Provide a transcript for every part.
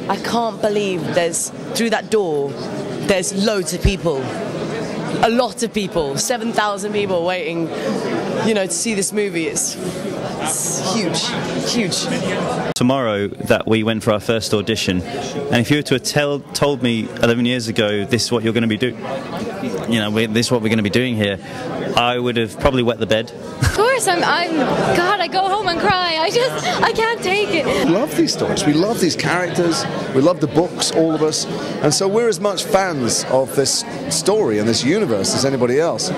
I can't believe through that door, there's loads of people. A lot of people, 7,000 people waiting, to see this movie. It's huge, huge. Tomorrow that we went for our first audition, and if you were to have told me 11 years ago this is what you're going to be doing, this is what we're going to be doing here, I would have probably wet the bed. Of course, God, I go home and cry. I can't take it. We love these stories, we love these characters, we love the books, all of us, and so we're as much fans of this story and this universe as anybody else.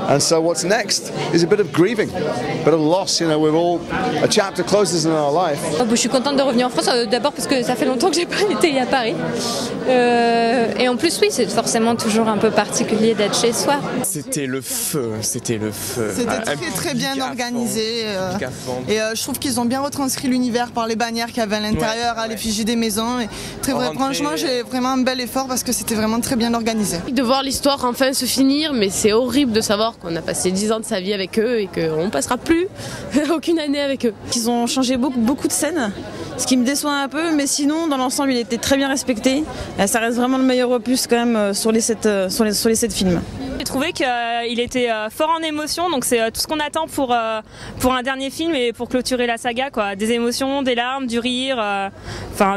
And so what's next is a bit of grieving, a bit of loss, we're all, a chapter closes in our life. Je suis contente de revenir en France, d'abord parce que ça fait longtemps que j'ai pas été à Paris. Et en plus, oui, c'est forcément toujours un peu particulier d'être chez soi. C'était le feu, c'était le feu. C'était très bien organisé. Et je trouve qu'ils ont bien retranscrit l'univers par les bannières qu'il y avait à l'intérieur, à l'effigie des maisons. Et franchement, j'ai vraiment un bel effort parce que c'était vraiment très bien organisé. De voir l'histoire enfin se finir, mais c'est horrible de savoir qu'on a passé 10 ans de sa vie avec eux et qu'on ne passera plus aucune année avec eux. Ils ont changé beaucoup de scènes, ce qui me déçoit un peu, mais sinon dans l'ensemble il était très bien respecté. Ça reste vraiment le meilleur opus quand même sur les 7 films. J'ai trouvé qu'il était fort en émotion, donc c'est tout ce qu'on attend pour un dernier film et pour clôturer la saga, quoi. Des émotions, des larmes, du rire,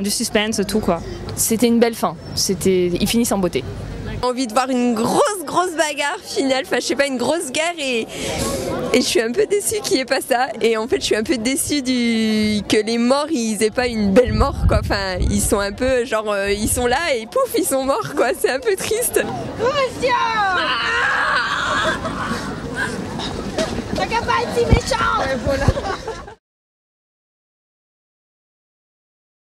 du suspense, tout, quoi. C'était une belle fin, ils finissent en beauté. J'ai envie de voir une grosse bagarre finale, une grosse guerre et je suis un peu déçue qu'il n'y ait pas ça. Et en fait je suis un peu déçue que les morts ils aient pas une belle mort, quoi. Ils sont un peu ils sont là et pouf ils sont morts, quoi. C'est un peu triste. T'as qu'à pas être si méchant.